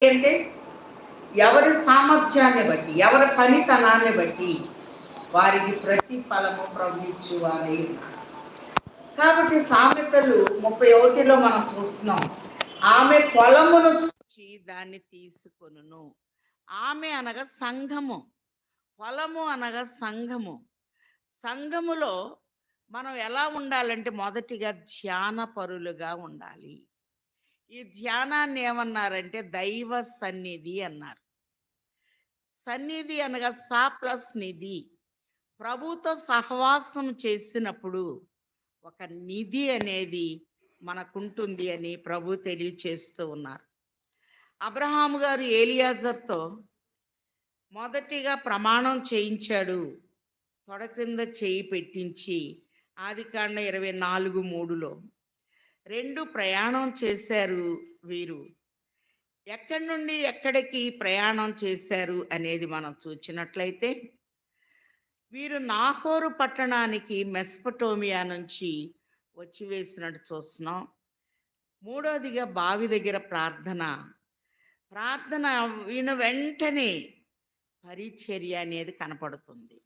అంటే ఎవరి సామర్థ్యాన్ని బట్టి, ఎవరి పనితనాన్ని బట్టి వారికి ప్రతిఫలము ప్రభు ఇచ్చువారై ఉన్నారు. కాబట్టి సామెతలు 31లో మనం చూస్తున్నాం. ఆమె పొలమును చూచి దాన్ని తీసుకొనును. ఆమె అనగా సంఘము, పొలము అనగా సంఘము. సంఘములో మనం ఎలా ఉండాలంటే మొదటిగా ధ్యానపరులుగా ఉండాలి. ఈ ధ్యానాన్ని ఏమన్నారంటే దైవ సన్నిధి అన్నారు. సన్నిధి అనగా సా ప్లస్ నిధి. ప్రభుతో సహవాసం చేసినప్పుడు ఒక నిధి అనేది మనకుంటుంది అని ప్రభు తెలియచేస్తూ ఉన్నారు. అబ్రహాము గారు ఏలియాజర్తో మొదటిగా ప్రమాణం చేయించాడు. తొడ క్రింద చేయి పెట్టించి ఆదికాండ 24:3లో 2 ప్రయాణం చేశారు వీరు. ఎక్కడి నుండి ఎక్కడికి ప్రయాణం చేశారు అనేది మనం చూచినట్లయితే వీరు నాహోరు పట్టణానికి మెస్పటోమియా నుంచి వచ్చి వేసినట్టు చూస్తున్నాం. మూడోదిగా బావి దగ్గర ప్రార్థన విన వెంటనే పరిచర్య అనేది కనపడుతుంది.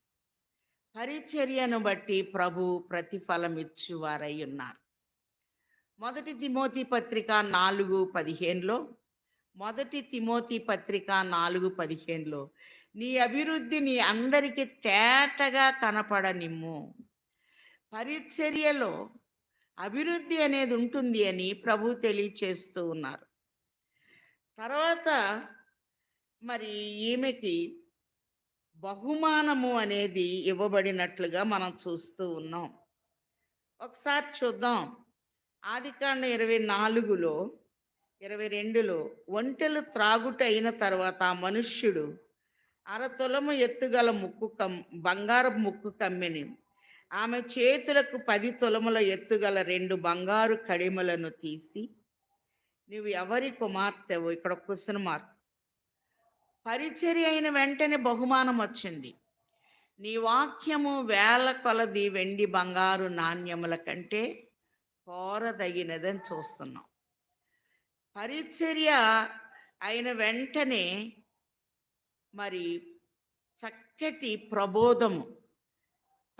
పరిచర్యను బట్టి ప్రభు ప్రతిఫలం ఇచ్చువారై ఉన్నారు. మొదటి తిమోతి పత్రిక 4:15లో మొదటి తిమోతి పత్రిక 4:15లో నీ అభివృద్ధి నీ అందరికీ తేటగా కనపడనిమ్ము. పరిచర్యలో అభివృద్ధి అనేది ఉంటుంది అని ప్రభు తెలియచేస్తూ ఉన్నారు. తర్వాత మరి ఈమెకి బహుమానము అనేది ఇవ్వబడినట్లుగా మనం చూస్తూ ఉన్నాం. ఒకసారి చూద్దాం. ఆదికాండ 24లో 22లో ఒంటెలు త్రాగుట అయిన తర్వాత ఆ మనుష్యుడు అరతులము ఎత్తుగల బంగారపు ముక్కు కమ్మిని ఆమె చేతులకు 10 తులముల ఎత్తుగల 2 బంగారు కడిమలను తీసి నువ్వు ఎవరి కుమార్తెవు? ఇక్కడ క్వశ్చన్ మార్క్. పరిచర్య అయిన వెంటనే బహుమానం వచ్చింది. నీ వాక్యము వేల కొలది వెండి బంగారు నాణ్యముల కంటే కోరదగినదని చూస్తున్నాం. పరిచర్య అయిన వెంటనే మరి చక్కటి ప్రబోధము,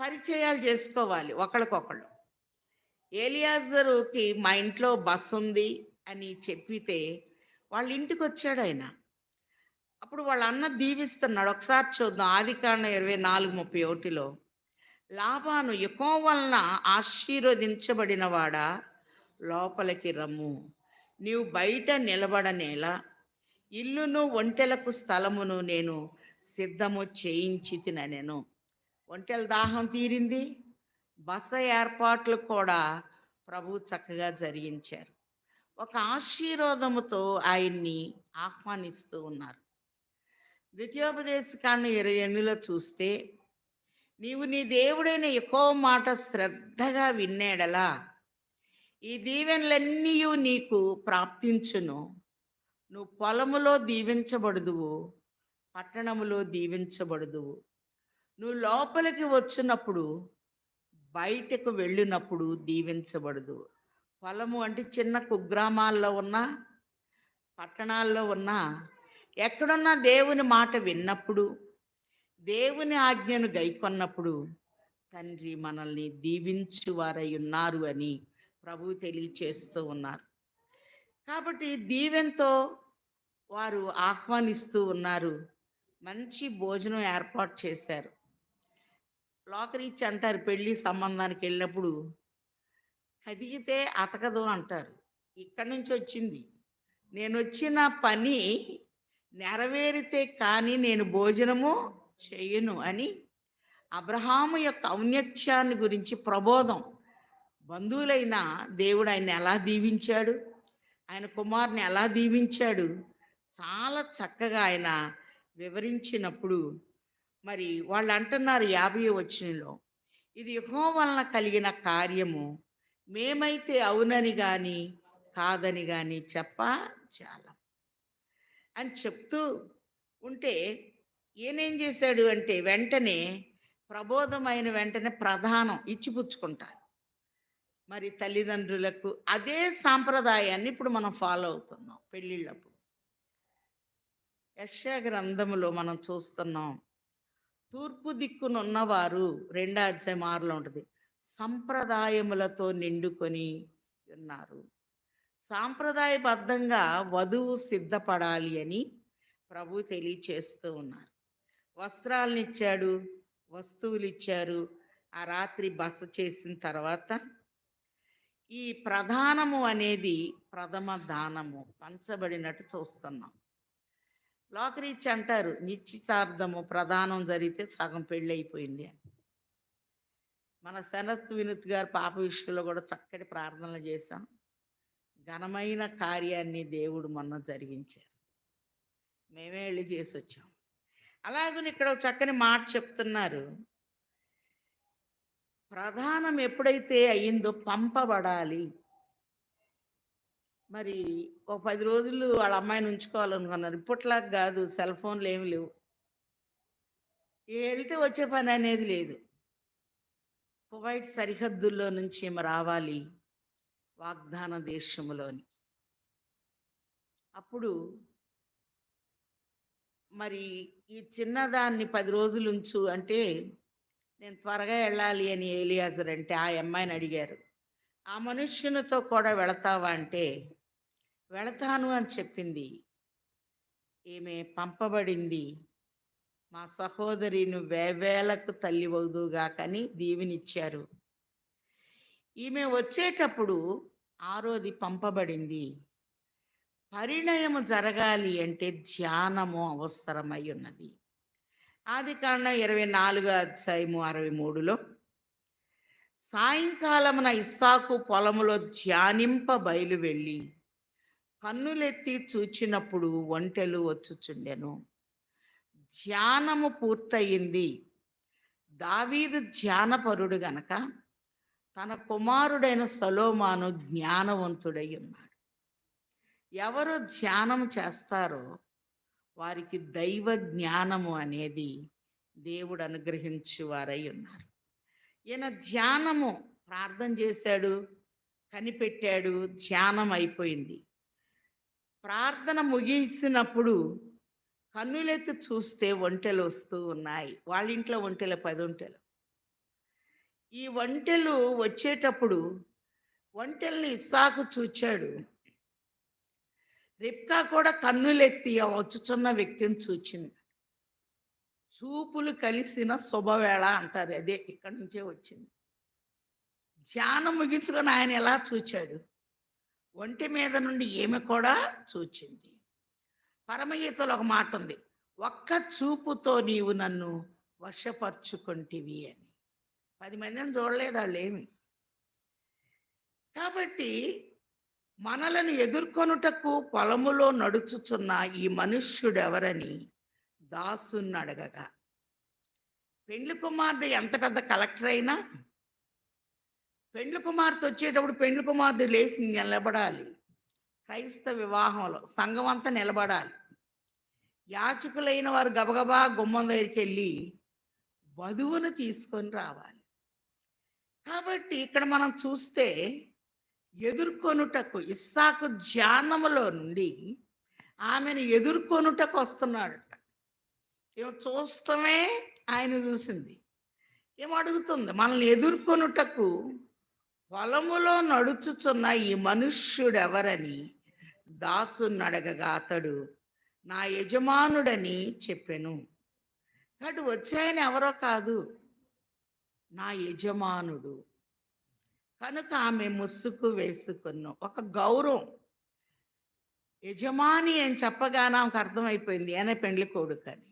పరిచయాలు చేసుకోవాలి ఒకళ్ళకొకళ్ళు. ఏలియాజరుకి మా ఇంట్లో బస్ ఉంది అని చెప్పితే వాళ్ళ ఇంటికి వచ్చాడు ఆయన. అప్పుడు వాళ్ళ అన్న దీవిస్తున్నాడు. ఒకసారి చూద్దాం. ఆదికాండ 24:31లో లాబాను యెహోవా వలన ఆశీర్వదించబడిన వాడా లోపలికి రమ్ము, నీవు బయట నిలబడనేలా, ఇల్లును ఒంటెలకు స్థలమును నేను సిద్ధము చేయించి తిననెను. ఒంటెల దాహం తీరింది. బస ఏర్పాట్లు కూడా ప్రభు చక్కగా జరిగించారు. ఒక ఆశీర్వాదముతో ఆయన్ని ఆహ్వానిస్తూ ఉన్నారు. ద్వితీయోపదేశకాండం 28లో చూస్తే నీవు నీ దేవుడైన యెహోవా మాట శ్రద్ధగా వినేడలా ఈ దీవెనలన్నీ నీకు ప్రాప్తించును. నువ్వు పొలములో దీవించబడుదువు, పట్టణములో దీవించబడుదువు. నువ్వు లోపలికి వచ్చినప్పుడు బయటకు వెళ్ళినప్పుడు దీవించబడదు. పొలము అంటే చిన్న కుగ్రామాల్లో ఉన్న, పట్టణాల్లో ఉన్న, ఎక్కడున్నా దేవుని మాట విన్నప్పుడు, దేవుని ఆజ్ఞను గైకొన్నప్పుడు తండ్రి మనల్ని దీవించువారై ఉన్నారు అని ప్రభు తెలియచేస్తూ ఉన్నారు. కాబట్టి దీవెనతో వారు ఆహ్వానిస్తూ ఉన్నారు. మంచి భోజనం ఏర్పాటు చేశారు. లోకరీచ్చి అంటారు, పెళ్ళి సంబంధానికి వెళ్ళినప్పుడు కదిగితే అతకదు అంటారు. ఇక్కడి నుంచి వచ్చింది. నేను వచ్చిన పని నెరవేరితే కానీ నేను భోజనము చేయను అని అబ్రహాము యొక్క ఔన్నత్యాన్ని గురించి ప్రబోధం. బంధువులైన దేవుడు ఆయన ఎలా దీవించాడు, ఆయన కుమారుని ఎలా దీవించాడు, చాలా చక్కగా ఆయన వివరించినప్పుడు మరి వాళ్ళు అంటున్నారు 50వ వచనంలో, ఇది యెహోవా వలన కలిగిన కార్యము, మేమైతే అవునని కానీ కాదని కానీ చాలా అని చెప్తూ ఉంటే ఈయనేం చేశాడు అంటే వెంటనే ప్రబోధమైన వెంటనే ప్రధానం ఇచ్చిపుచ్చుకుంటారు. మరి తల్లిదండ్రులకు అదే సాంప్రదాయాన్ని ఇప్పుడు మనం ఫాలో అవుతున్నాం పెళ్ళిళ్ళప్పుడు. యెషయా గ్రంథములో మనం చూస్తున్నాం. తూర్పు దిక్కునున్నవారు 2 అధ్యాయం 6లో ఉంటుంది. సంప్రదాయములతో నిండుకొని ఉన్నారు. సాంప్రదాయబద్ధంగా వధువు సిద్ధపడాలి అని ప్రభు తెలియచేస్తూ ఉన్నారు. వస్త్రాలనిచ్చాడు, వస్తువులిచ్చారు. ఆ రాత్రి బస చేసిన తర్వాత ఈ ప్రధానము అనేది ప్రథమ దానము పంచబడినట్టు చూస్తున్నాం. లోకరీత్యా అంటారు నిశ్చితార్థము ప్రధానం జరిగితే సగం పెళ్ళి అయిపోయింది అని. మన సనత్ వినుత్ గారు పాప విషయంలో కూడా చక్కటి ప్రార్థనలు చేశాం. ఘనమైన కార్యాన్ని దేవుడు మొన్న జరిగించారు. మేమే వెళ్ళి చేసి వచ్చాం. అలాగని ఇక్కడ ఒక చక్కని మాట చెప్తున్నారు. ప్రధానం ఎప్పుడైతే అయిందో పంపబడాలి. మరి ఒక 10 రోజులు వాళ్ళ అమ్మాయిని ఉంచుకోవాలనుకున్నారు. ఇప్పట్లాగా కాదు, సెల్ ఫోన్లు ఏమి లేవు. వెళ్తే వచ్చే పని అనేది లేదు. కువైట్ సరిహద్దుల్లో నుంచి ఈమె రావాలి వాగ్దాన దేశంలోని. అప్పుడు మరి ఈ చిన్నదాన్ని 10 రోజులు ఉంచు అంటే, నేను త్వరగా వెళ్ళాలి అని ఎలియాజర్ అంటే ఆ అమ్మాయిని అడిగారు. ఆ మనుష్యునితో కూడా వెళతావా అంటే, వెళతాను అని చెప్పింది. ఈమె పంపబడింది. మా సహోదరి నువ్వు వేవేలకు తల్లి వదుగాకని దీవెనిచ్చారు. ఈమె వచ్చేటప్పుడు ఆరోది పంపబడింది. పరిణయము జరగాలి అంటే ధ్యానము అవసరమై ఉన్నది. ఆదికాండం 24 అధ్యాయము 63లో సాయంకాలమున ఇస్సాకు పొలములో ధ్యానింప బయలు వెళ్ళి కన్నులెత్తి చూచినప్పుడు ఒంటెలు వచ్చుచుండెను. ధ్యానము పూర్తయింది. దావీదు ధ్యానపరుడు గనక తన కుమారుడైన సొలొమోను జ్ఞానవంతుడై ఉన్నాడు. ఎవరు ధ్యానం చేస్తారో వారికి దైవ జ్ఞానము అనేది దేవుడు అనుగ్రహించువారై ఉన్నారు. ఈయన ధ్యానము ప్రార్థన చేశాడు, కనిపెట్టాడు, ధ్యానం అయిపోయింది. ప్రార్థన ముగిసినప్పుడు కన్నులెత్తి చూస్తే ఒంటెలు వస్తూ ఉన్నాయి. వాళ్ళ ఇంట్లో ఒంటెలు 10 ఒంటెలు. ఈ ఒంటెలు వచ్చేటప్పుడు ఒంటెల్ని ఇస్సాకు చూచాడు. రిబ్కా కూడా కన్నులెత్తి ఆ వచ్చుచున్న వ్యక్తిని చూచింది. చూపులు కలిసిన శుభవేళ అంటారు, అదే ఇక్కడి నుంచే వచ్చింది. ధ్యానం ముగించుకొని ఆయన ఎలా చూచాడు, ఒంటి మీద నుండి ఈమె కూడా చూచింది. పరమగీతలో ఒక మాట ఉంది, ఒక్క చూపుతో నీవు నన్ను వశపరుచుకొంటివి అని. 10 మందిని చూడలేదు వాళ్ళు ఏమి. కాబట్టి మనలను ఎదుర్కొనుటకు పొలములో నడుచుచున్న ఈ మనుష్యుడెవరని దాసుని అడగగా, పెండ్లి కుమారుడు ఎంత పెద్ద కలెక్టర్ అయినా పెండ్లి కుమార్తె వచ్చేటప్పుడు పెండ్లి కుమారుడు లేచి నిలబడాలి. క్రైస్తవ వివాహంలో సంఘం అంతా నిలబడాలి. యాచకులైన వారు గబగబా గుమ్మం దగ్గరికి వెళ్ళి వధువును తీసుకొని రావాలి. కాబట్టి ఇక్కడ మనం చూస్తే ఎదుర్కొనుటకు ఇస్సాకు ధ్యానములో నుండి ఆమెను ఎదుర్కొనుటకు వస్తున్నాడట. ఏమో చూస్తమే ఆయన చూసింది. ఏమో అడుగుతుంది, మనల్ని ఎదుర్కొనుటకు పొలములో నడుచుచున్న ఈ మనుష్యుడెవరని దాసుని అడగగా అతడు నా యజమానుడని చెప్పెను. కాబట్టి వచ్చాయని ఎవరో కాదు, నా యజమానుడు. కనుక ఆమె ముసుగు వేసుకున్న ఒక గౌరవం. యజమాని అని చెప్పగానే ఆమెకు అర్థమైపోయింది ఆయన పెండ్లి కొడుకు అని.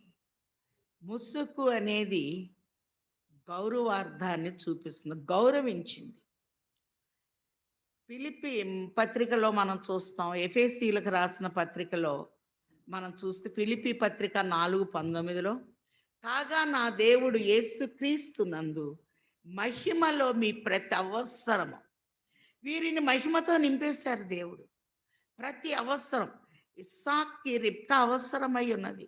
ముసుగు అనేది గౌరవార్థాన్ని చూపిస్తుంది, గౌరవించింది. ఫిలిప్పీ పత్రికలో మనం చూస్తాం, ఎఫెసీలకు రాసిన పత్రికలో మనం చూస్తే ఫిలిప్పీ పత్రిక 4:19లో కాగా నా దేవుడు యేసుక్రీస్తు నందు మహిమలో మీ ప్రతి అవసరము, వీరిని మహిమతో నింపేశారు దేవుడు. ప్రతి అవసరం ఇస్సాక్కి రిబ్కా అవసరమై ఉన్నది.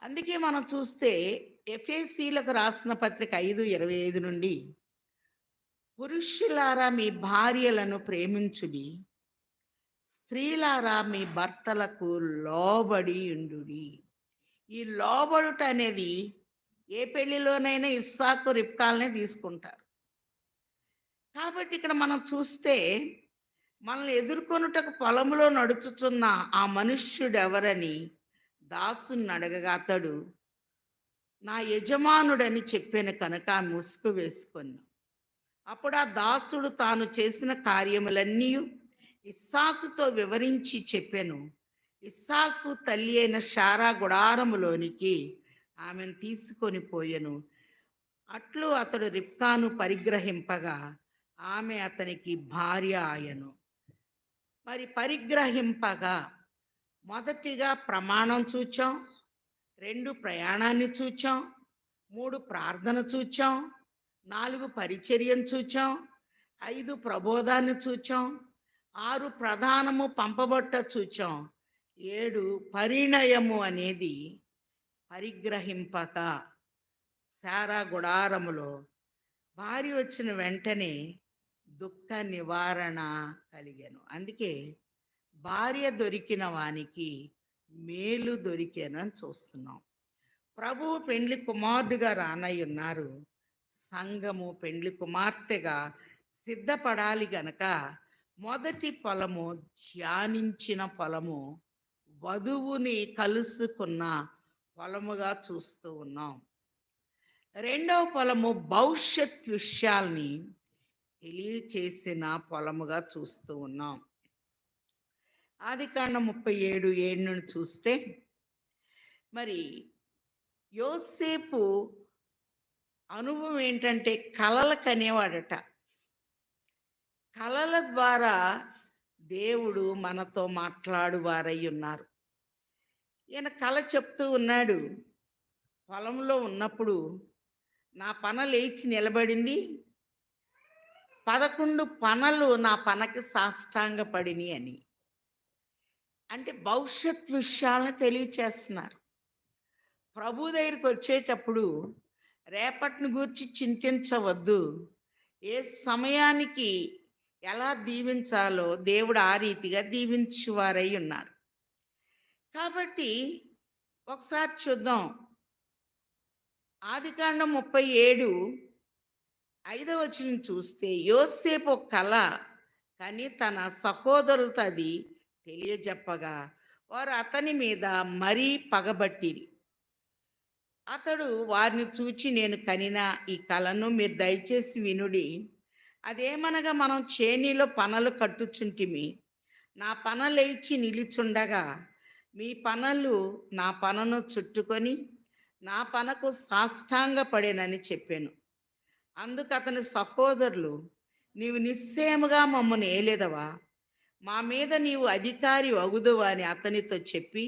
అందుకే మనం చూస్తే ఎఫెసీలకు రాసిన పత్రిక 5:25 నుండి పురుషులారా మీ భార్యలను ప్రేమించుడి, స్త్రీలారా మీ భర్తలకు లోబడి ఉండుడి. ఈ లోబడుట అనేది ఏ పెళ్లిలోనైనా ఇస్సాకు రిబ్కాలనే తీసుకుంటారు. కాబట్టి ఇక్కడ మనం చూస్తే మనల్ని ఎదుర్కొనుటకు పొలంలో నడుచుచున్న ఆ మనుష్యుడు ఎవరని దాసుని అడగగా అతడు నా యజమానుడని చెప్పాను కనుక ఆ ముసుగు వేసుకొని అప్పుడు ఆ దాసుడు తాను చేసిన కార్యములన్నీ ఇస్సాకుతో వివరించి చెప్పాను. ఇస్సాకు తల్లి అయిన శారా గుడారములోనికి ఆమెను తీసుకొని పోయెను. అట్లు అతడు రిబ్కాను పరిగ్రహింపగా ఆమె అతనికి భార్య ఆయను. మరి పరిగ్రహింపగా మొదటిగా ప్రమాణం చూచాం, 2 ప్రయాణాన్ని చూచాం, 3 ప్రార్థన చూచాం, 4 పరిచర్యను చూచాం, 5 ప్రబోధాన్ని చూచాం, 6 ప్రధానము పంపబట్ట చూచాం, 7 పరిణయము అనేది పరిగ్రహింపక శారా గుడారములో భార్య వచ్చిన వెంటనే దుఃఖ నివారణ కలిగాను. అందుకే భార్య దొరికిన వానికి మేలు దొరికేనని చూస్తున్నాం. ప్రభువు పెండ్లి కుమారుడుగా రానై ఉన్నారు. సంఘము పెండ్లి కుమార్తెగా సిద్ధపడాలి గనక మొదటి పొలము ధ్యానించిన పొలము, వధువుని కలుసుకున్న పొలముగా చూస్తూ ఉన్నాం. రెండవ పొలము భవిష్యత్ విషయాల్ని తెలియచేసిన పొలముగా చూస్తూ ఉన్నాం. ఆదికాండం 37:7 చూస్తే మరి యోసేపు అనుభవం ఏంటంటే కలలు కనేవాడట. కలల ద్వారా దేవుడు మనతో మాట్లాడువారై ఉన్నారు. ఈయన కల చెప్తూ ఉన్నాడు, పొలంలో ఉన్నప్పుడు నా పన లేచి నిలబడింది, 11 పనలు నా పనకి సాష్టాంగపడిని అని. అంటే భవిష్యత్ విషయాలను తెలియచేస్తున్నారు. ప్రభు దగ్గరికి వచ్చేటప్పుడు రేపటిని గూర్చి చింతించవద్దు, ఏ సమయానికి ఎలా దీవించాలో దేవుడు ఆ రీతిగా దీవించువారై ఉన్నారు. కాబట్టి ఒకసారి చూద్దాం. ఆదికాండం 37:5 చూస్తే యోసేపు ఒక కల కానీ తన సహోదరులతో అది తెలియజెప్పగా వారు అతని మీద మరీ పగబట్టిరి. అతడు వారిని చూచి నేను కనిన ఈ కలను మీరు దయచేసి వినుడి. అదేమనగా మనం చేనిలో పనలు కట్టుచుంటిమి, నా పన లేచి నిలుచుండగా మీ పనలు నా పనను చుట్టుకొని నా పనకు సాష్టాంగపడేనని చెప్పాను. అందుకు అతని సహోదరులు నీవు నిశ్చయముగా మమ్మల్ని ఏలేదవా, మా మీద నీవు అధికారి అగుదువా అని అతనితో చెప్పి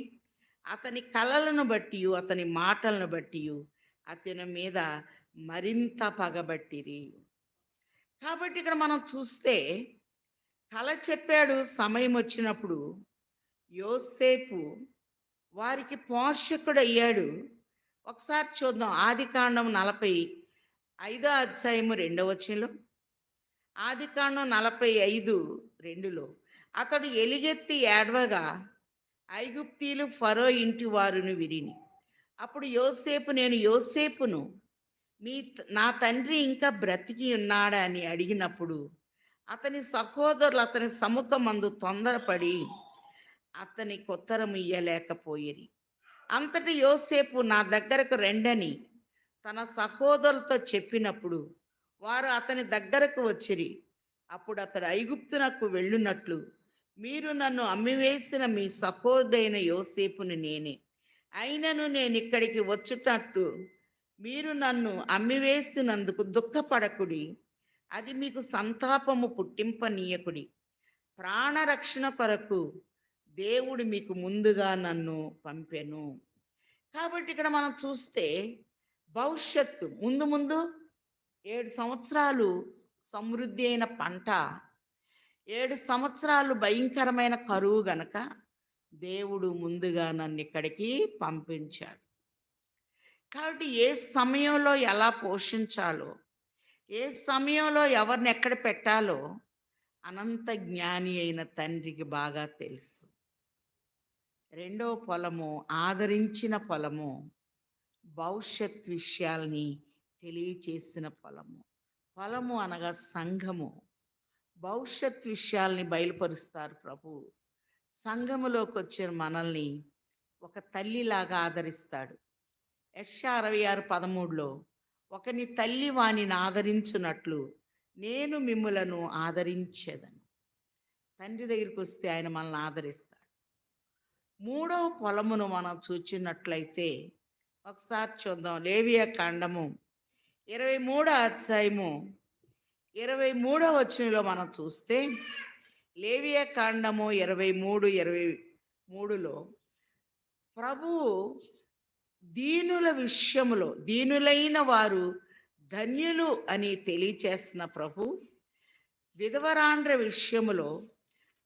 అతని కలలను బట్టి అతని మాటలను బట్టి అతని మీద మరింత పగబట్టిరి. కాబట్టి ఇక్కడ మనం చూస్తే కల చెప్పాడు. సమయం వచ్చినప్పుడు యోసేపు వారికి పోషకుడు అయ్యాడు. ఒకసారి చూద్దాం. ఆదికాండం 45:2 ఆదికాండం 45:2 అతడు ఎలుగెత్తి ఏడవగా ఐగుప్తీయులు ఫరో ఇంటి వారును విరిని. అప్పుడు యోసేపు నేను యోసేపును, నా తండ్రి ఇంకా బ్రతికి ఉన్నాడా అని అడిగినప్పుడు అతని సహోదరులు అతని సముఖమందు తొందరపడి అతనికి ఉత్తరం ఇయ్యలేకపోయిరి. అంతటి యోసేపు నా దగ్గరకు రెండని తన సహోదరులతో చెప్పినప్పుడు వారు అతని దగ్గరకు వచ్చిరి. అప్పుడు అతడు ఐగుప్తునకు వెళ్ళునట్లు మీరు నన్ను అమ్మివేసిన మీ సహోదరైన యోసేపుని నేనే, అయినను నేను ఇక్కడికి వచ్చుటట్టు మీరు నన్ను అమ్మివేసినందుకు దుఃఖపడకుడి, అది మీకు సంతాపము పుట్టింపనీయకుడి. ప్రాణరక్షణ కొరకు దేవుడు మీకు ముందుగా నన్ను పంపెను. కాబట్టి ఇక్కడ మనం చూస్తే భవిష్యత్తు ముందు ముందు 7 సంవత్సరాలు సమృద్ధి అయిన పంట, 7 సంవత్సరాలు భయంకరమైన కరువు గనక దేవుడు ముందుగా నన్ను ఇక్కడికి పంపించాడు. కాబట్టి ఏ సమయంలో ఎలా పోషించాలో, ఏ సమయంలో ఎవరిని ఎక్కడ పెట్టాలో అనంత జ్ఞాని అయిన తండ్రికి బాగా తెలుసు. రెండో పొలము ఆదరించిన పొలము, భవిష్యత్ విషయాల్ని తెలియచేసిన పొలము. పొలము అనగా సంఘము. భవిష్యత్ విషయాల్ని బయలుపరుస్తారు ప్రభు. సంఘములోకి వచ్చిన మనల్ని ఒక తల్లిలాగా ఆదరిస్తాడు. యెషయా 66:13లో ఒకని తల్లి వానిని ఆదరించున్నట్లు నేను మిమ్ములను ఆదరించేదను. తండ్రి దగ్గరికి వస్తే ఆయన మనల్ని ఆదరిస్తాడు. మూడవ పొలమును మనం చూచినట్లయితే ఒకసారి చూద్దాం. లేవియా కాండము 23వ అధ్యాయము 23వ వచనంలో మనం చూస్తే, లేవియా కాండము 23:23లో ప్రభువు దీనుల విషయములో, దీనులైన వారు ధన్యులు అని తెలియచేసిన ప్రభు, విధవరాండ్ర విషయములో,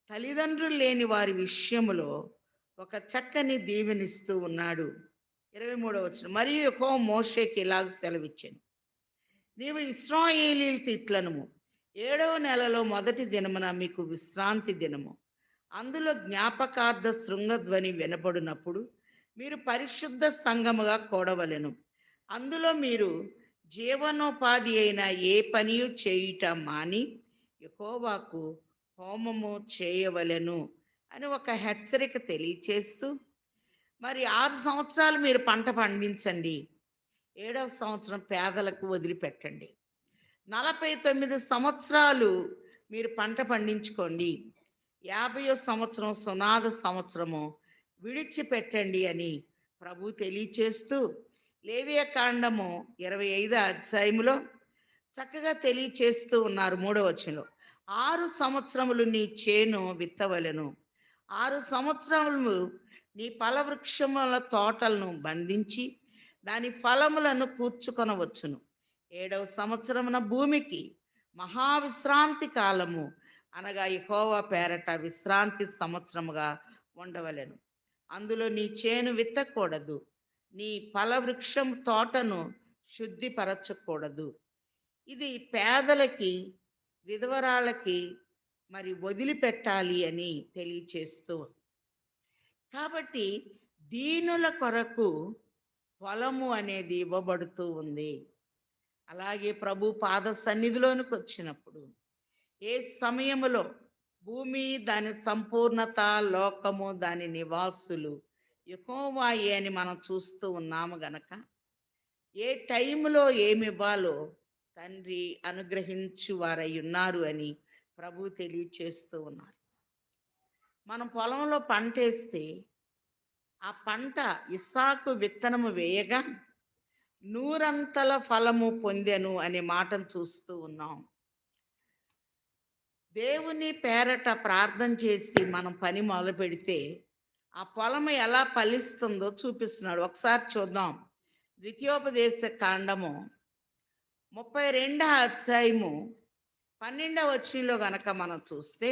తల్లిదండ్రులు లేని వారి విషయములో ఒక చక్కని దీవెనిస్తూ ఉన్నాడు. 23వ వచనం, మరియు యెహోవా మోషేకి ఇలాగ సెలవిచ్చెను, నీవు ఇశ్రాయేలీయులతో ఇట్లనుము, 7వ నెలలో మొదటి దినమున మీకు విశ్రాంతి దినము. అందులో జ్ఞాపకార్థ శృంగధ్వని వినపడినప్పుడు మీరు పరిశుద్ధ సంఘముగా కూడవలెను. అందులో మీరు జీవనోపాధి అయిన ఏ పనియు చేయుట మాని యెహోవాకు హోమము చేయవలెను అని ఒక హెచ్చరిక తెలియచేస్తూ, మరి 6 సంవత్సరాలు మీరు పంట పండించండి, 7వ సంవత్సరం పేదలకు వదిలిపెట్టండి. 49 సంవత్సరాలు మీరు పంట పండించుకోండి, 50వ సంవత్సరం సునాద సంవత్సరము విడిచిపెట్టండి అని ప్రభు తెలియచేస్తూ, లేవియా కాండము 25వ అధ్యాయములో చక్కగా తెలియచేస్తూ ఉన్నారు. 3వ వచనంలో, 6 సంవత్సరములు నీ చేను విత్తవలెను, 6 సంవత్సరములు నీ ఫలవృక్షముల తోటలను బంధించి దాని ఫలములను కూర్చుకొనవచ్చును. 7వ సంవత్సరమున భూమికి మహావిశ్రాంతి కాలము అనగా యెహోవా పేరట విశ్రాంతి సంవత్సరముగా ఉండవలెను. అందులో నీ చేను విత్తకూడదు, నీ ఫలవృక్షం తోటను శుద్ధిపరచకూడదు. ఇది పేదలకి, విధవరాళ్ళకి మరి వదిలిపెట్టాలి అని తెలియచేస్తూ, కాబట్టి దీనుల కొరకు పొలము అనేది ఇవ్వబడుతూ ఉంది. అలాగే ప్రభు పాద సన్నిధిలోనికి వచ్చినప్పుడు ఏ సమయములో భూమి దాని సంపూర్ణత, లోకము దాని నివాసులు యెహోవాయే అని మనం చూస్తూ ఉన్నాము గనక, ఏ టైంలో ఏమి ఇవ్వాలో తండ్రి అనుగ్రహించు వారై ఉన్నారు అని ప్రభు తెలియచేస్తూ ఉన్నారు. మనం పొలంలో పంట వేస్తే ఆ పంట ఇస్సాకు విత్తనము వేయగా 100 ఫలము పొందెను అనే మాటను చూస్తూ ఉన్నాం. దేవుని పేరట ప్రార్థన చేసి మనం పని మొదలు పెడితే ఆ పొలము ఎలా ఫలిస్తుందో చూపిస్తున్నాడు. ఒకసారి చూద్దాం. ద్వితీయోపదేశ కాండము 32వ అధ్యాయము 12వ వచనంలో గనక మనం చూస్తే,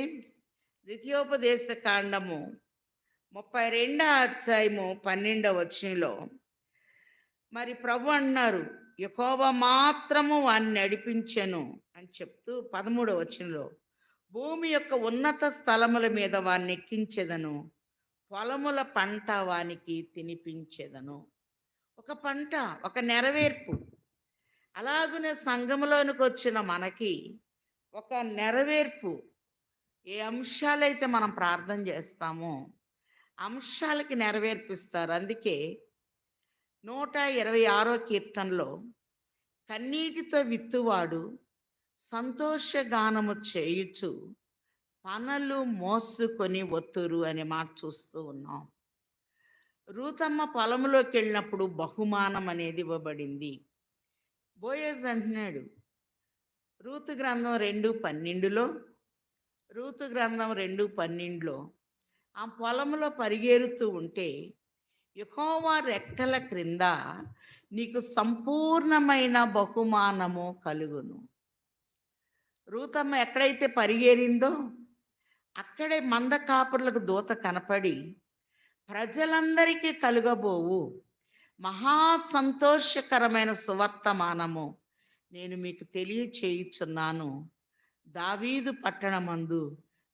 ద్వితీయోపదేశ కాండము 32వ అధ్యాయము 12వ వచనంలో మరి ప్రభు అన్నారు, యెహోవా మాత్రము వాణ్ణి నడిపించెను అని చెప్తూ 13వ వచనంలో, భూమి యొక్క ఉన్నత స్థలముల మీద వాణ్ణి ఎక్కించెదను, పొలముల పంట వానికి తినిపించెదను. ఒక పంట, ఒక నెరవేర్పు. అలాగనే సంఘములోనికి వచ్చిన మనకి ఒక నెరవేర్పు. ఏ అంశాలైతే మనం ప్రార్థన చేస్తామో అంశాలకి నెరవేర్పిస్తారు. అందుకే 126వ కీర్తనలో, కన్నీటితో విత్తువాడు సంతోషగానము చేయుచు పనలు మోసుకొని ఒత్తురు అనే మాట చూస్తూ ఉన్నాం. రూతమ్మ పొలంలోకి వెళ్ళినప్పుడు బహుమానం అనేది ఇవ్వబడింది. బోయజ్ అంటున్నాడు, రూతు గ్రంథం 2:12లో, రూతు గ్రంథం 2:12లో, ఆ పొలంలో పరిగెడుతూ ఉంటే యెహోవా రెక్కల క్రింద నీకు సంపూర్ణమైన బహుమానము కలుగును. రూతమ్మ ఎక్కడైతే పరిగెరిందో అక్కడే మంద కాపురులకు దూత కనపడి, ప్రజలందరికీ కలుగబోవు మహా సంతోషకరమైన సువర్తమానము నేను మీకు తెలియచేయుచున్నాను, దావీదు పట్టణమందు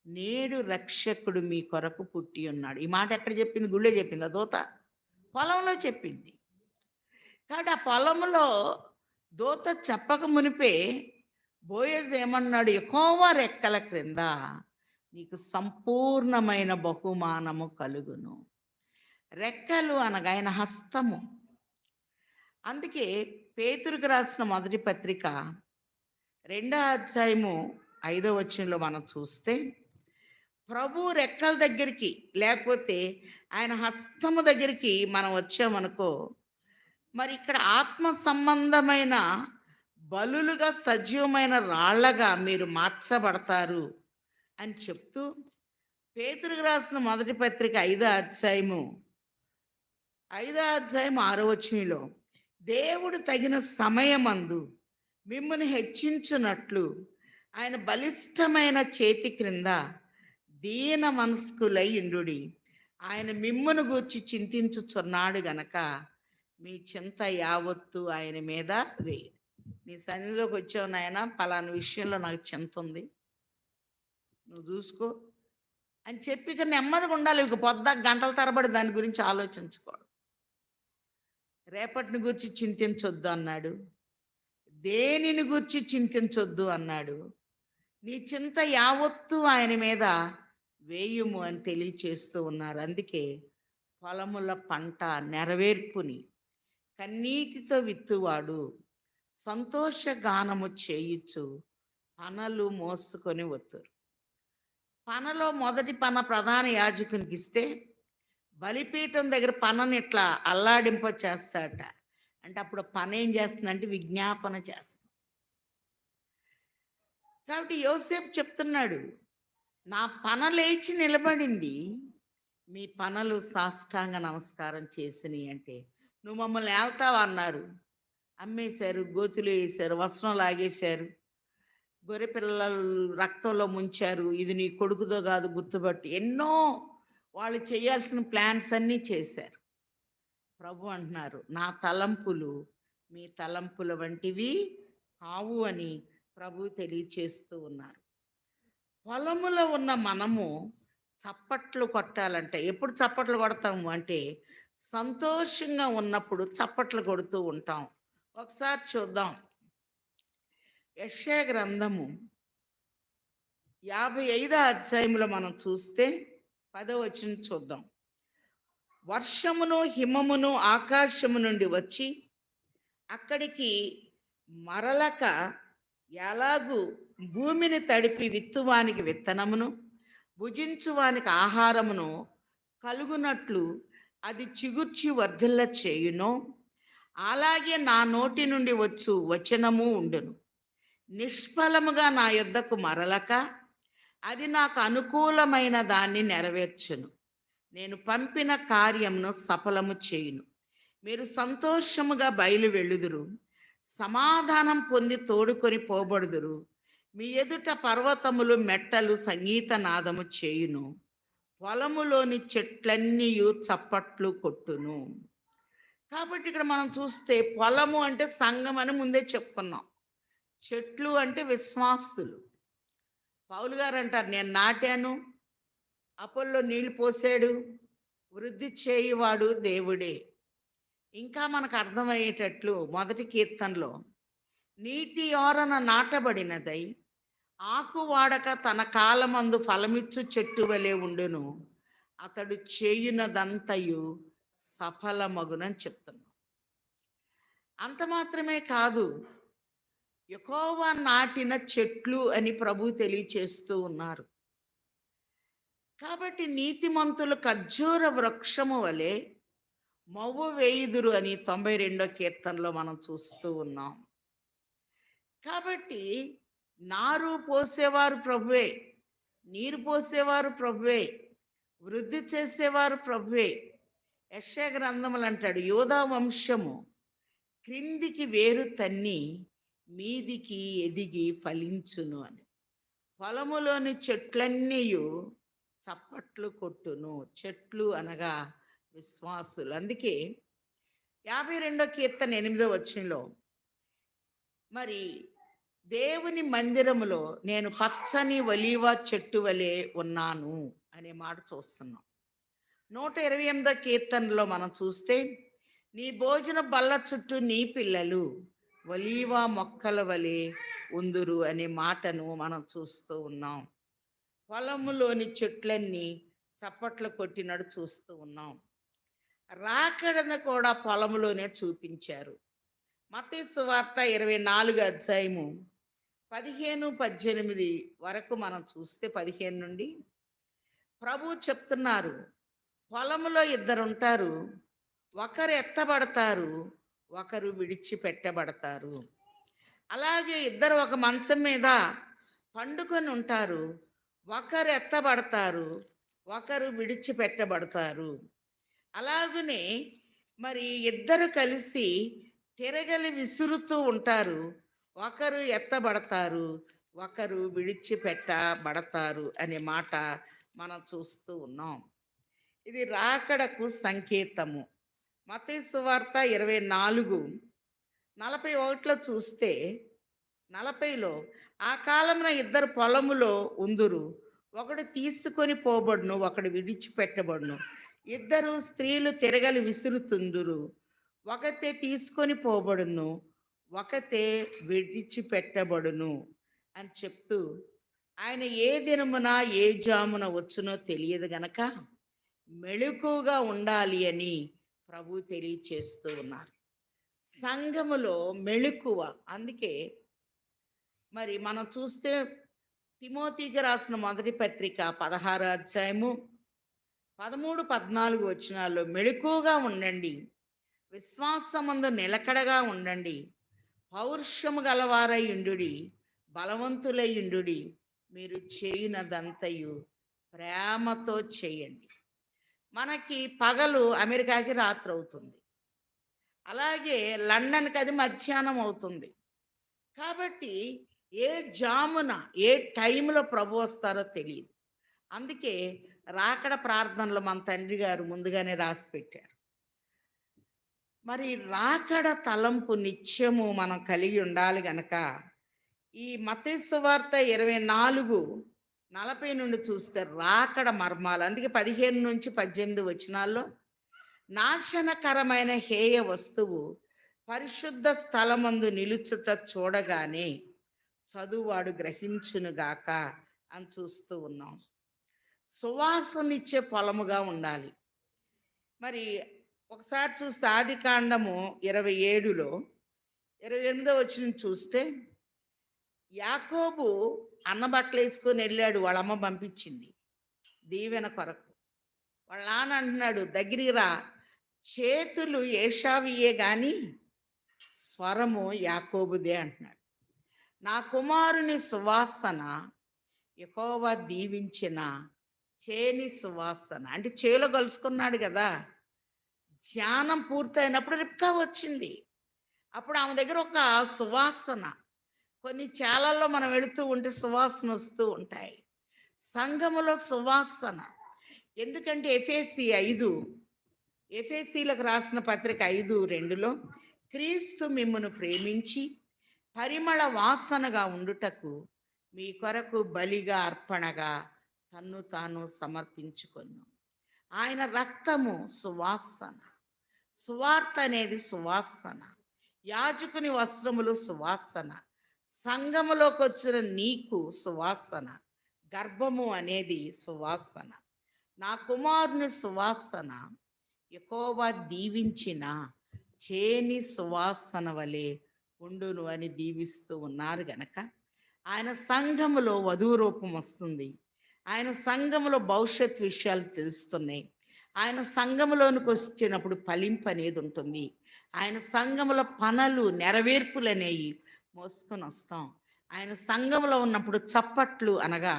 నేడు రక్షకుడు మీ కొరకు పుట్టి ఉన్నాడు. ఈ మాట ఎక్కడ చెప్పింది? గుళ్ళో చెప్పింది. ఆ దూత పొలంలో చెప్పింది. కాబట్టి ఆ పొలంలో దూత చెప్పక మునిపే బోయజ్ ఏమన్నాడు? యెహోవా రెక్కల క్రింద నీకు సంపూర్ణమైన బహుమానము కలుగును. రెక్కలు అనగా ఆయన హస్తము. అందుకే పేతురుకు రాసిన మొదటి పత్రిక 2వ అధ్యాయము 5వ వచనంలో మనం చూస్తే, ప్రభు రెక్కల దగ్గరికి లేకపోతే ఆయన హస్తము దగ్గరికి మనం వచ్చామనుకో, మరి ఇక్కడ ఆత్మ సంబంధమైన బలులుగా సజీవమైన రాళ్ళగా మీరు మార్చబడతారు అని చెప్తూ, పేతురుకు రాసిన మొదటి పత్రిక 6వ వచనంలో, దేవుడు తగిన సమయమందు మిమ్మును హెచ్చించునట్లు ఆయన బలిష్టమైన చేతి క్రింద దీన మనస్కులై ఇండుడి. ఆయన మిమ్మును గూర్చి చింతించుచున్నాడు గనక మీ చింత యావత్తు ఆయన మీద వేయి. నీ సన్నిధిలోకి వచ్చావు నాయన, పలానా విషయంలో నాకు చింత ఉంది, నువ్వు చూసుకో అని చెప్పి ఇక నెమ్మదిగా ఉండాలి. ఇక పొద్దాక గంటల తరబడి దాని గురించి ఆలోచించుకోడు. రేపటిని గురించి చింతించొద్దు అన్నాడు, దేనిని గురించి చింతించొద్దు అన్నాడు. నీ చింత యావత్తు ఆయన మీద వేయుము అని తెలియచేస్తూ ఉన్నారు. అందుకే పొలముల పంట నెరవేర్పుని కన్నీటితో విత్తువాడు సంతోష గానము చేయుచు పనలు మోసుకొని వత్తురు. పనలో మొదటి పన ప్రధాన యాజకునికి ఇస్తే, బలిపీఠం దగ్గర పనని ఇట్లా అల్లాడింప చేస్తాడట. అంటే అప్పుడు పన ఏం చేస్తుందంటే విజ్ఞాపన చేస్తుంది. కాబట్టి యోసేపు చెప్తున్నాడు, నా పన లేచి నిలబడింది, మీ పనలు సాష్టాంగ నమస్కారం చేసినాయి. అంటే నువ్వు మమ్మల్ని ఏళ్తావా అన్నారు, అమ్మేశారు, గోతులు వేశారు, వస్త్రం లాగేశారు, గొర్రె పిల్లలు రక్తంలో ముంచారు, ఇది నీ కొడుకుతో కాదు గుర్తుపట్టి ఎన్నో వాళ్ళు చేయాల్సిన ప్లాన్స్ అన్నీ చేశారు. ప్రభు అంటున్నారు, నా తలంపులు మీ తలంపుల వంటివి కావు అని ప్రభు తెలియచేస్తూ ఉన్నారు. పొలములో ఉన్న మనము చప్పట్లు కొట్టాలంటే, ఎప్పుడు చప్పట్లు కొడతాము అంటే సంతోషంగా ఉన్నప్పుడు చప్పట్లు కొడుతూ ఉంటాం. ఒకసారి చూద్దాం, యెషయా గ్రంథము 55వ అధ్యాయంలో మనం చూస్తే 10వ వచనం చూద్దాం. వర్షమును హిమమును ఆకాశము నుండి వచ్చి అక్కడికి మరలక ఎలాగూ భూమిని తడిపి విత్తువానికి విత్తనమును భుజించువానికి ఆహారమును కలుగునట్లు అది చిగుర్చి వర్ధిల్ల చేయునో, అలాగే నా నోటి నుండి వచ్చు వచనము ఉండును. నిష్ఫలముగా నా యొద్దకు మరలక అది నాకు అనుకూలమైన దాన్ని నెరవేర్చును. నేను పంపిన కార్యమును సఫలము చేయును. మీరు సంతోషముగా బయలు వెళ్ళుదురు, సమాధానం పొంది తోడుకొని పోబడుదురు. మీ ఎదుట పర్వతములు మెట్టలు సంగీత నాదము చేయును, పొలములోని చెట్లన్నీ చప్పట్లు కొట్టును. కాబట్టి ఇక్కడ మనం చూస్తే పొలము అంటే సంఘం అని ముందే చెప్పుకున్నాం, చెట్లు అంటే విశ్వాసులు. పౌలు గారు అంటారు, నేను నాటాను, అపోల్లో నీళ్లు పోసాడు, వృద్ధి చేయువాడు దేవుడే. ఇంకా మనకు అర్థమయ్యేటట్లు మొదటి కీర్తనలో, నీటి ఓరన నాటబడినదై ఆకు వాడక తన కాలమందు ఫలమిచ్చు చెట్టు వలె ఉండును, అతడు చేయునదంతయు సఫలమగునని చెప్తున్నాం. అంత మాత్రమే కాదు, యెహోవా నాటిన చెట్లు అని ప్రభు తెలియచేస్తూ ఉన్నారు. కాబట్టి నీతిమంతులు ఖర్జూర వృక్షము వలె మవ్వు వేయుదురు అని 92వ కీర్తనలో మనం చూస్తూ ఉన్నాం. కాబట్టి నారు పోసేవారు ప్రభువే, నీరు పోసేవారు ప్రభువే, వృద్ధి చేసేవారు ప్రభువే. యెషయా గ్రంథములు అంటాడు, యోధా వంశము క్రిందికి వేరు తన్ని మీదికి ఎదిగి ఫలించును అని. పొలములోని చెట్లన్నీ చప్పట్లు కొట్టును. చెట్లు అనగా విశ్వాసులు. అందుకే 52వ కీర్తన 8వ వచనంలో, మరి దేవుని మందిరములో నేను పచ్చని ఒలీవ చెట్టు వలె ఉన్నాను అనే మాట చూస్తున్నాం. 128 కీర్తనలో మనం చూస్తే, నీ భోజన బల్ల చుట్టూ నీ పిల్లలు ఒలీవ మొక్కల వలె ఉందురు అనే మాటను మనం చూస్తూ ఉన్నాం. పొలములోని చెట్లన్నీ చప్పట్లు కొట్టినట్టు చూస్తూ ఉన్నాం. రాకడను కూడా పొలములోనే చూపించారు. మత్తయి సువార్త 24 అధ్యాయము 15, 18 వరకు మనం చూస్తే, 15 నుండి ప్రభు చెప్తున్నారు, పొలములో ఇద్దరుంటారు, ఒకరు ఎత్తబడతారు, ఒకరు విడిచిపెట్టబడతారు. అలాగే ఇద్దరు ఒక మంచం మీద పండుకొని ఉంటారు, ఒకరు ఎత్తబడతారు, ఒకరు విడిచిపెట్టబడతారు. అలాగనే మరి ఇద్దరు కలిసి తిరగలి విసురుతూ ఉంటారు, ఒకరు ఎత్తబడతారు, ఒకరు విడిచిపెట్టబడతారు అనే మాట మనం చూస్తూ ఉన్నాం. ఇది రాకడకు సంకేతము. మత్తయి సువార్త 24:41 చూస్తే, 40లో ఆ కాలమున ఇద్దరు పొలములో ఉందురు, ఒకడు తీసుకొని పోబడును, ఒకడు విడిచిపెట్టబడును. ఇద్దరు స్త్రీలు తిరగలి విసురుతుందురు, ఒకతే తీసుకొని పోబడును, ఒకతే విడిచిపెట్టబడును అని చెప్తూ, ఆయన ఏ దినమున ఏ జామున వచ్చునో తెలియదు గనక మెళుకుగా ఉండాలి అని ప్రభు తెలియచేస్తూ ఉన్నారు. సంఘములో మెళుకువ. అందుకే మరి మనం చూస్తే తిమోతికి రాసిన మొదటి పత్రిక 16 అధ్యాయము 13, 14 వచనాల్లో మెళుకుగా ఉండండి, విశ్వాసమందు నిలకడగా ఉండండి, పౌరుషము గలవారై ఉండుడి, బలవంతులై ఉండుడి, మీరు చేయునదంతయు ప్రేమతో చేయండి. మనకి పగలు అమెరికాకి రాత్రి అవుతుంది, అలాగే లండన్కి అది మధ్యాహ్నం అవుతుంది. కాబట్టి ఏ జామున ఏ టైంలో ప్రభు వస్తారో తెలియదు. అందుకే రాకడ ప్రార్థనలు మన తండ్రి గారు ముందుగానే రాసి పెట్టారు. మరి రాకడ తలంపు నిత్యము మనం కలిగి ఉండాలి గనక ఈ మత్తయి సువార్త 24:40 నుండి చూస్తే రాకడ మర్మాలు. అందుకే 15 నుంచి 18 వచనాల్లో నాశనకరమైన హేయ వస్తువు పరిశుద్ధ స్థలమందు నిలుచుట చూడగానే చదువువాడు గ్రహించునుగాక అని చూస్తూ ఉన్నాం. సువాసనిచ్చే పొలముగా ఉండాలి. మరి ఒకసారి చూస్తే ఆది కాండము 27లో 28వ వచనం చూస్తే, యాకోబు అన్నబట్టలు వేసుకొని వెళ్ళాడు, వాళ్ళ అమ్మ పంపించింది దీవెన కొరకు. వాళ్ళ నాన్న అంటున్నాడు, దగ్గరికి రా, చేతులు ఏషావియే గాని స్వరము యాకోబుదే అంటున్నాడు. నా కుమారుని సువాసన యెహోవా దీవించిన చేని సువాసన. అంటే చేలో కలుసుకున్నాడు కదా. ధ్యానం పూర్తయినప్పుడు రిబ్కా వచ్చింది. అప్పుడు ఆమె దగ్గర ఒక సువాసన. కొన్ని చాలల్లో మనం వెళుతూ ఉంటే సువాసన వస్తూ ఉంటాయి. సంఘములో సువాసన. ఎందుకంటే ఎఫెసీలకు రాసిన పత్రిక 5:2లో క్రీస్తు మిమ్మును ప్రేమించి పరిమళ వాసనగా ఉండుటకు మీ కొరకు బలిగా అర్పణగా తన్ను తాను సమర్పించుకొను. ఆయన రక్తము సువాసన. సువార్త అనేది సువాసన. యాజకుని వస్త్రములు సువాసన. సంఘములోకి వచ్చిన నీకు సువాసన. గర్భము అనేది సువాసన. నా కుమారుని సువాసన యెహోవా దీవించిన చేని సువాసన వలె ఉండును అని దీవిస్తూ ఉన్నారు గనక ఆయన సంఘములో వధువు రూపం వస్తుంది. ఆయన సంఘములో భవిష్యత్ విషయాలు తెలుస్తున్నాయి. ఆయన సంఘములోనికి వచ్చినప్పుడు ఫలింపు అనేది ఉంటుంది. ఆయన సంఘములో పనులు నెరవేర్పులు అనేవి మోసుకొని వస్తాం. ఆయన సంఘములో ఉన్నప్పుడు చప్పట్లు, అనగా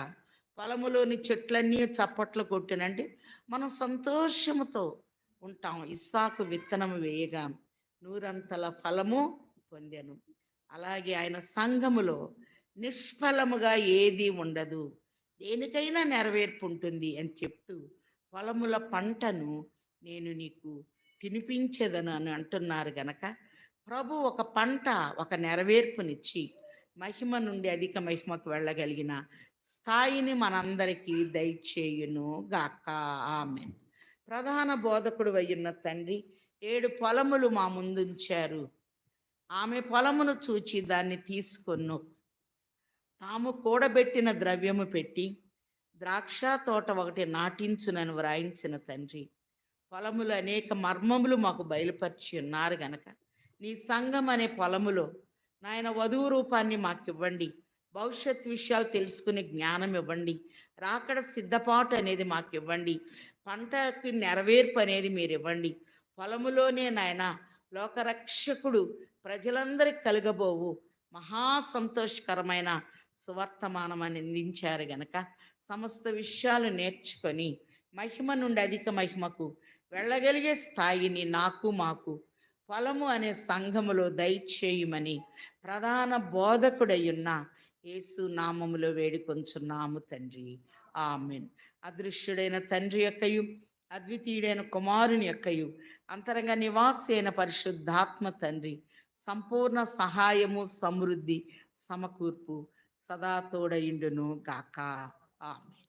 పొలములోని చెట్లన్నీ చప్పట్లు కొట్టినంటే మనం సంతోషముతో ఉంటాం. ఇస్సాకు విత్తనము వేయగా 100 ఫలము పొందెను. అలాగే ఆయన సంఘములో నిష్ఫలముగా ఏది ఉండదు, దేనికైనా నెరవేర్పు ఉంటుంది అని చెప్తూ పొలముల పంటను నేను నీకు తినిపించేదను అని అంటున్నారు గనక ప్రభు ఒక పంట, ఒక నెరవేర్పునిచ్చి మహిమ నుండి అధిక మహిమకు వెళ్ళగలిగిన స్థాయిని మనందరికీ దయచేయును గాక. ఆమెన్. ప్రధాన బోధకుడు అయ్యున్న తండ్రి 7 పొలములు మా ముందుంచారు. ఆమె పొలమును చూచి దాన్ని తీసుకొను. తాము కూడబెట్టిన ద్రవ్యము పెట్టి ద్రాక్ష తోట ఒకటి నాటించునని వ్రాయించిన తండ్రి, పొలములు అనేక మర్మములు మాకు బయలుపరిచి ఉన్నారు గనక నీ సంఘం అనే పొలములో నాయన వధువు రూపాన్ని మాకు ఇవ్వండి. భవిష్యత్ విషయాలు తెలుసుకునే జ్ఞానం ఇవ్వండి. రాకడ సిద్ధపాటు అనేది మాకు ఇవ్వండి. పంటకి నెరవేర్పు అనేది మీరు ఇవ్వండి. పొలములోనే నాయన లోకరక్షకుడు ప్రజలందరికి కలుగబోవు మహా సంతోషకరమైన సువర్తమానం అని అందించారు గనక సమస్త విషయాలు నేర్చుకొని మహిమ నుండి అధిక మహిమకు వెళ్ళగలిగే స్థాయిని నాకు మాకు పొలము అనే సంఘములో దయచేయమని ప్రధాన బోధకుడయ్యున్న యేసు నామములో వేడుకొంచున్నాము తండ్రి. ఆమెన్. అదృశ్యుడైన తండ్రి యొక్కయు అద్వితీయుడైన కుమారుని యొక్కయు అంతరంగ నివాసి అయిన పరిశుద్ధాత్మ తండ్రి సంపూర్ణ సహాయము సమృద్ధి సమకూర్పు సదా తోడయుండును గాక. ఆమెన్.